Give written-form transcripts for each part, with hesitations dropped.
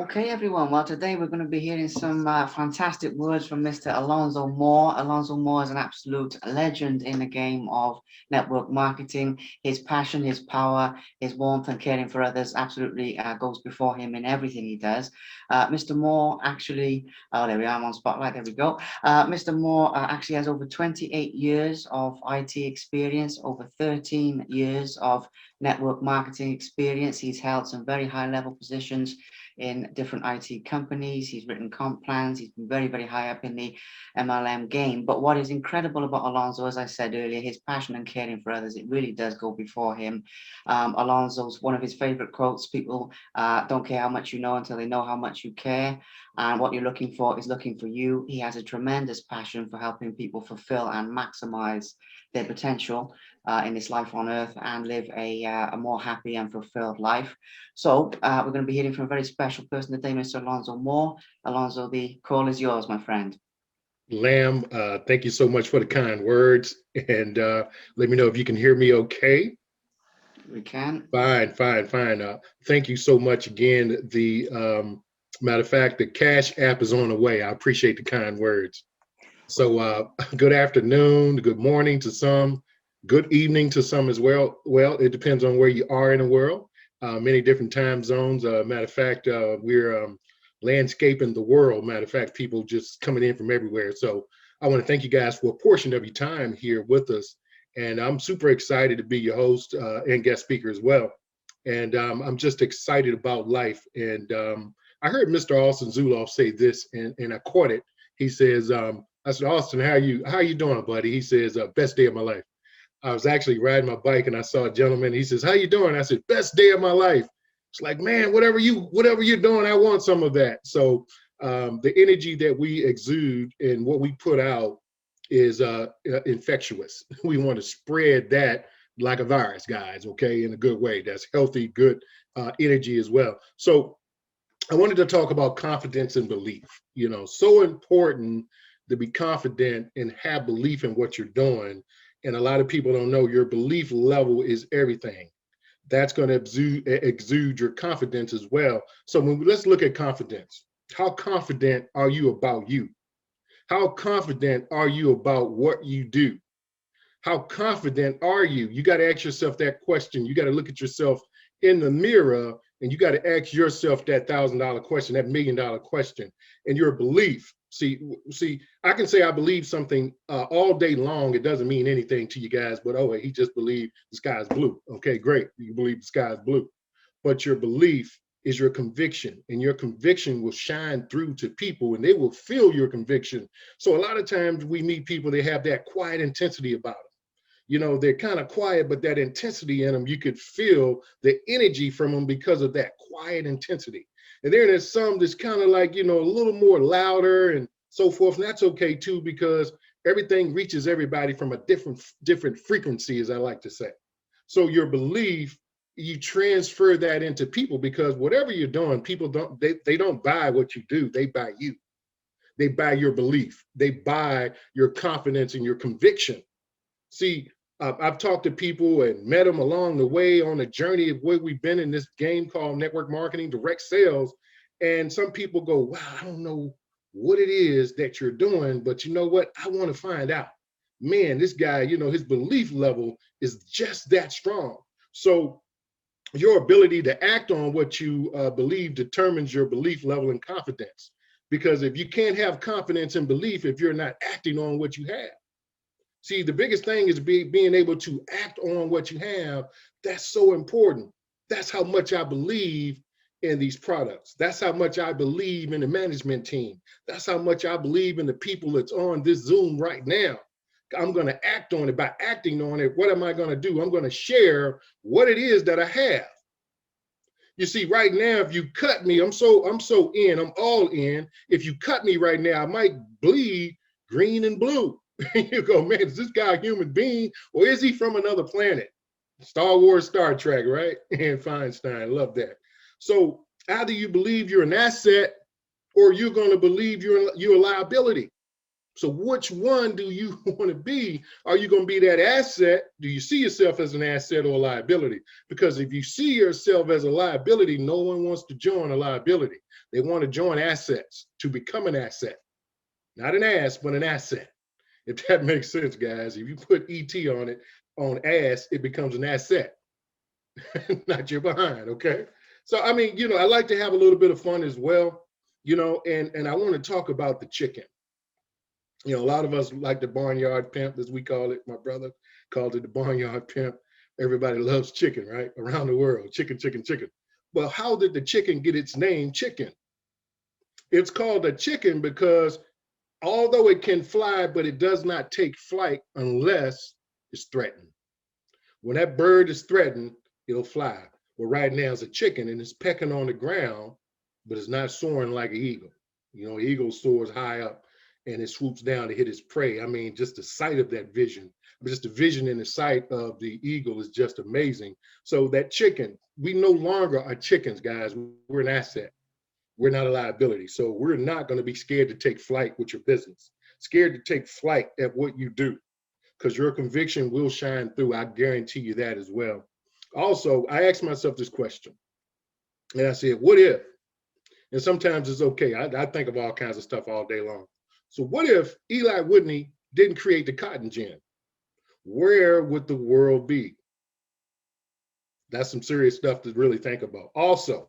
Okay, everyone. Well, today we're going to be hearing some fantastic words from Mr. Alonzo Moore. Alonzo Moore is an absolute legend in the game of network marketing. His passion, his power, his warmth and caring for others absolutely goes before him in everything he does. Mr. Moore actually, oh, there we are, I'm on Spotlight, there we go. Mr. Moore actually has over 28 years of IT experience, over 13 years of network marketing experience. He's held some very high level positions in different IT companies. He's written comp plans. He's been very, very high up in the MLM game. But what is incredible about Alonzo, as I said earlier, his passion and caring for others, it really does go before him. Alonzo's one of his favorite quotes: people don't care how much you know until they know how much you care. And what you're looking for is looking for you. He has a tremendous passion for helping people fulfill and maximize their potential in this life on earth and live a more happy and fulfilled life. So we're going to be hearing from a very special person today, Mr. Alonzo Moore. Alonzo, the call is yours, my friend. Lamb, thank you so much for the kind words. And let me know if you can hear me okay. We can. Fine, fine, fine. Thank you so much again. The matter of fact, the Cash app is on the way. I appreciate the kind words. So, good afternoon, good morning to some, good evening to some as well. Well, it depends on where you are in the world. Many different time zones. Matter of fact, we're landscaping the world. Matter of fact, people just coming in from everywhere. So, I want to thank you guys for a portion of your time here with us. And I'm super excited to be your host and guest speaker as well. And I'm just excited about life. And I heard Mr. Austin Zuloff say this, and I caught it. He says, I said, Austin, how you doing, buddy? He says, best day of my life. I was actually riding my bike and I saw a gentleman. He says, how you doing? I said, best day of my life. It's like, man, whatever you're doing, I want some of that. So the energy that we exude and what we put out is infectious. We want to spread that like a virus, guys. Okay, in a good way. That's healthy, good energy as well. So I wanted to talk about confidence and belief. So important to be confident and have belief in what you're doing. And a lot of people don't know your belief level is everything. That's going to exude your confidence as well. So let's look at confidence. How confident are you about you? How confident are you about what you do? How confident are you? You got to ask yourself that question. You got to look at yourself in the mirror and you got to ask yourself that $1,000 question, that $1,000,000 question, and your belief. See, I can say I believe something all day long. It doesn't mean anything to you guys, but oh, he just believed the sky's blue. Okay, great. You believe the sky's blue. But your belief is your conviction, and your conviction will shine through to people and they will feel your conviction. So a lot of times we meet people, they have that quiet intensity about them. They're kind of quiet, but that intensity in them, you could feel the energy from them because of that quiet intensity. And then there's some that's kind of like, a little more louder and so forth. And that's okay too, because everything reaches everybody from a different frequency, as I like to say. So your belief, you transfer that into people because whatever you're doing, people they don't buy what you do, they buy you. They buy your belief. They buy your confidence and your conviction. See, I've talked to people and met them along the way on the journey of where we've been in this game called network marketing, direct sales. And some people go, wow, I don't know what it is that you're doing, but you know what? I want to find out. Man, this guy, his belief level is just that strong. So your ability to act on what you believe determines your belief level and confidence. Because if you can't have confidence and belief if you're not acting on what you have. See, the biggest thing is being able to act on what you have. That's so important. That's how much I believe in these products. That's how much I believe in the management team. That's how much I believe in the people that's on this Zoom right now. I'm going to act on it. By acting on it, what am I going to do? I'm going to share what it is that I have. You see, right now, if you cut me, I'm so in, I'm all in. If you cut me right now, I might bleed green and blue. You go, man, is this guy a human being or is he from another planet? Star Wars, Star Trek, right? And Feinstein, love that. So either you believe you're an asset or you're going to believe you're a liability. So which one do you want to be? Are you going to be that asset? Do you see yourself as an asset or a liability? Because if you see yourself as a liability, no one wants to join a liability. They want to join assets to become an asset. Not an ass, but an asset. If that makes sense, guys. If you put ET on it, on ass, it becomes an asset, not your behind, okay? So, I mean, I like to have a little bit of fun as well, and I want to talk about the chicken. A lot of us like the barnyard pimp, as we call it. My brother called it the barnyard pimp. Everybody loves chicken, right? Around the world, chicken, chicken, chicken. Well, how did the chicken get its name, chicken? It's called a chicken because although it can fly, but it does not take flight unless it's threatened. When that bird is threatened, it'll fly. Well, right now it's a chicken and it's pecking on the ground, but it's not soaring like an eagle. Eagle soars high up and it swoops down to hit its prey. I mean, just the sight of that vision, just the vision and the sight of the eagle is just amazing. So that chicken, we no longer are chickens, guys. We're an asset. We're not a liability. So we're not going to be scared to take flight with your business, scared to take flight at what you do, because your conviction will shine through. I guarantee you that as well. Also, I asked myself this question, and I said, what if? And sometimes it's okay. I think of all kinds of stuff all day long. So what if Eli Whitney didn't create the cotton gin? Where would the world be? That's some serious stuff to really think about. Also,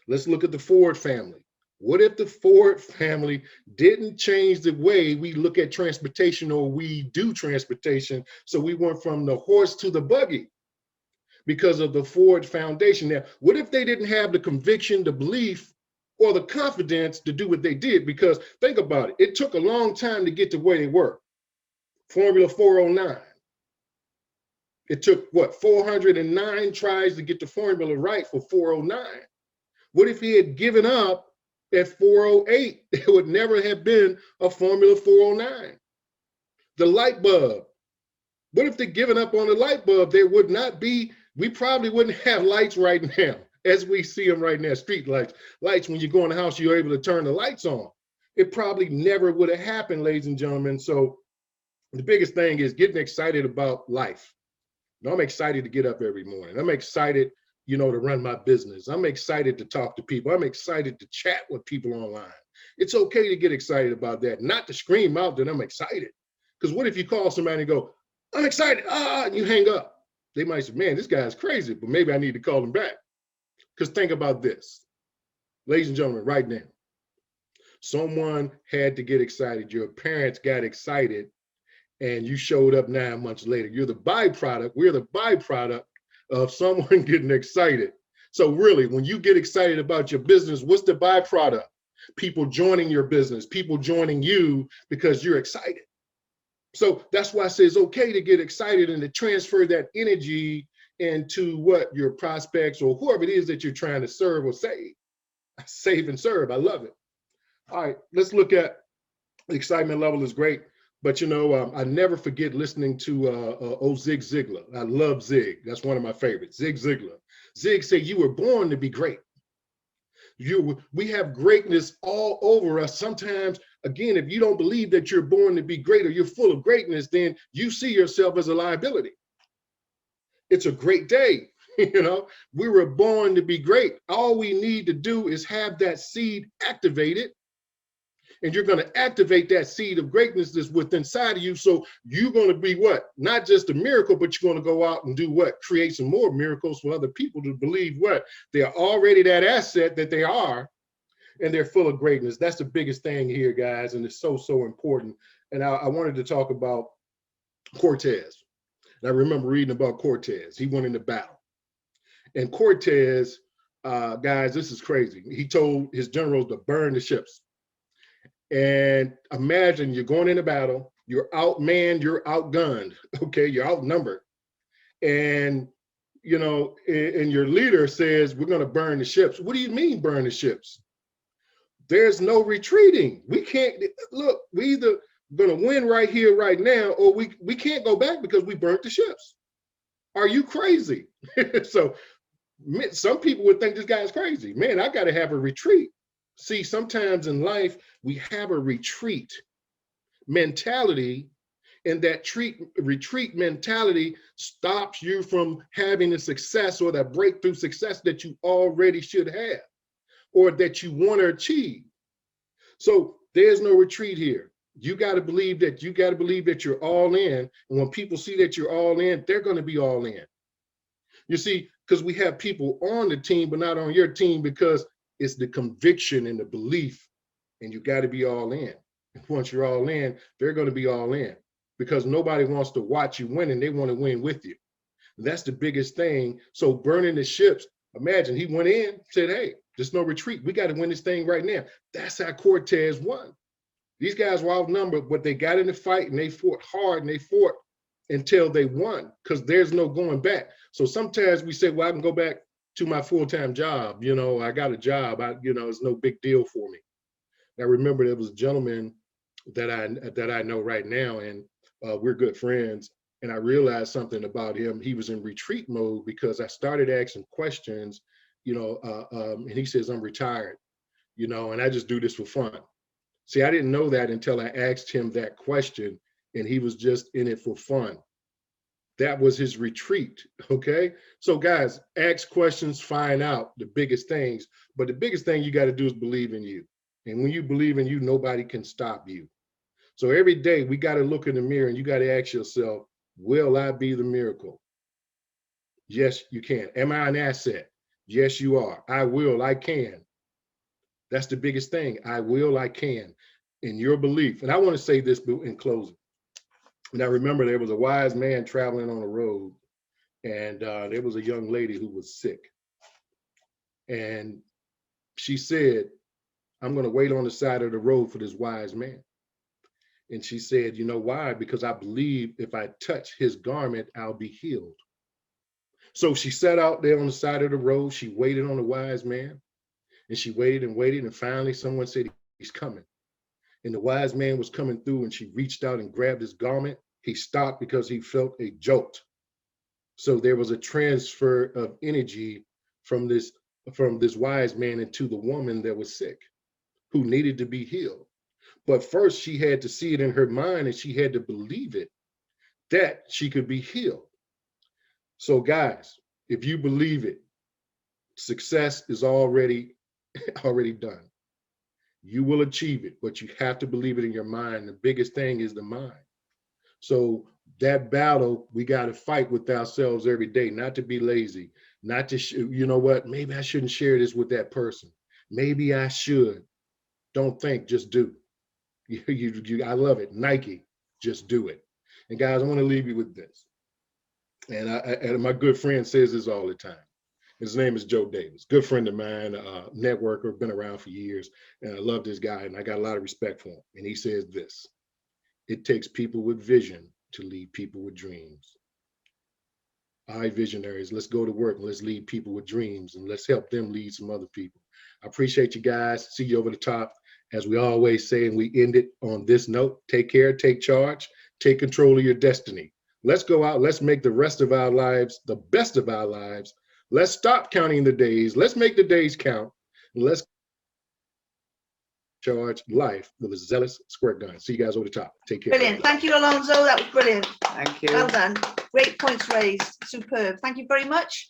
let's look at the Ford family. What if the Ford family didn't change the way we look at transportation or we do transportation? So we went from the horse to the buggy because of the Ford Foundation. Now, what if they didn't have the conviction, the belief, or the confidence to do what they did? Because think about it. It took a long time to get to where they were. Formula 409. It took, 409 tries to get the formula right for 409. What if he had given up at 408? It would never have been a Formula 409. The light bulb. What if they'd given up on the light bulb? There would not be, we probably wouldn't have lights right now as we see them right now, street lights. Lights, when you go in the house, you're able to turn the lights on. It probably never would have happened, ladies and gentlemen. So the biggest thing is getting excited about life. I'm excited to get up every morning. I'm excited, to run my business. I'm excited to talk to people. I'm excited to chat with people online. It's okay to get excited about that, not to scream out that I'm excited. Because what if you call somebody and go, I'm excited, and you hang up? They might say, man, this guy's crazy, but maybe I need to call him back. Because think about this, ladies and gentlemen, right now. Someone had to get excited. Your parents got excited and you showed up 9 months later. You're the byproduct. We're the byproduct of someone getting excited. So really, when you get excited about your business, what's the byproduct? People joining your business, people joining you because you're excited. So that's why I say it's okay to get excited and to transfer that energy into your prospects or whoever it is that you're trying to serve or save. Save and serve. I love it. All right, let's look at the excitement level is great. But I never forget listening to Zig Ziglar. I love Zig. That's one of my favorites. Zig Ziglar. Zig said, "You were born to be great. We have greatness all over us. Sometimes, again, if you don't believe that you're born to be great or you're full of greatness, then you see yourself as a liability. It's a great day. We were born to be great. All we need to do is have that seed activated. And you're going to activate that seed of greatness that's within inside of you. So you're going to be what? Not just a miracle, but you're going to go out and do what? Create some more miracles for other people to believe what? They're already that asset that they are, and they're full of greatness. That's the biggest thing here, guys, and it's so, so important. And I wanted to talk about Cortez. And I remember reading about Cortez. He went into battle. And Cortez, guys, this is crazy. He told his generals to burn the ships. And imagine you're going into battle, you're outmanned, you're outgunned, okay, you're outnumbered. And, and your leader says, we're going to burn the ships. What do you mean burn the ships? There's no retreating. We can't, look, we either going to win right here, right now, or we can't go back because we burnt the ships. Are you crazy? So some people would think this guy's crazy. Man, I got to have a retreat. See, sometimes in life, we have a retreat mentality, and that retreat mentality stops you from having the success or that breakthrough success that you already should have or that you want to achieve. So there's no retreat here. You got to believe that you're all in. And when people see that you're all in, they're going to be all in. You see, because we have people on the team, but not on your team, because it's the conviction and the belief, and you got to be all in. And once you're all in, they're going to be all in, because nobody wants to watch you win, and they want to win with you. And that's the biggest thing. So burning the ships, imagine he went in, said, hey, there's no retreat. We got to win this thing right now. That's how Cortez won. These guys were outnumbered, but they got in the fight and they fought hard and they fought until they won, because there's no going back. So sometimes we say, well, I can go back to my full-time job. You know, I got a job. It's no big deal for me. I remember there was a gentleman that I know right now, and we're good friends. And I realized something about him. He was in retreat mode because I started asking questions, and he says, I'm retired, and I just do this for fun. See, I didn't know that until I asked him that question, and he was just in it for fun. That was his retreat, okay? So guys, ask questions, find out the biggest things, but the biggest thing you got to do is believe in you. And when you believe in you, nobody can stop you. So every day we got to look in the mirror and you got to ask yourself, will I be the miracle? Yes, you can. Am I an asset? Yes, you are. I will, I can. That's the biggest thing. I will, I can. In your belief. And I want to say this in closing. And I remember there was a wise man traveling on the road, and there was a young lady who was sick. And she said, I'm going to wait on the side of the road for this wise man. And she said, you know why? Because I believe if I touch his garment, I'll be healed. So she sat out there on the side of the road. She waited on the wise man, and she waited and waited. And finally someone said, he's coming. And the wise man was coming through, and she reached out and grabbed his garment. He stopped because he felt a jolt. So there was a transfer of energy from this wise man into the woman that was sick, who needed to be healed. But first she had to see it in her mind, and she had to believe it, that she could be healed. So guys, if you believe it, success is already done. You will achieve it, but you have to believe it in your mind. The biggest thing is the mind. So that battle, we got to fight with ourselves every day, not to be lazy, not to, you know what, maybe I shouldn't share this with that person. Maybe I should. Don't think, just do. I love it. Nike, just do it. And guys, I want to leave you with this. And my good friend says this all the time. His name is Joe Davis, good friend of mine, networker, been around for years. And I love this guy, and I got a lot of respect for him. And he says this: it takes people with vision to lead people with dreams. All right, visionaries, let's go to work and let's lead people with dreams, and let's help them lead some other people. I appreciate you guys. See you over the top. As we always say, and we end it on this note: take care, take charge, take control of your destiny. Let's go out. Let's make the rest of our lives the best of our lives. Let's stop counting the days. Let's make the days count. And let's charge life with a zealous squirt gun. See you guys over the top. Take care. Brilliant. Thank you, Alonzo. That was brilliant. Thank you. Well done. Great points raised. Superb. Thank you very much.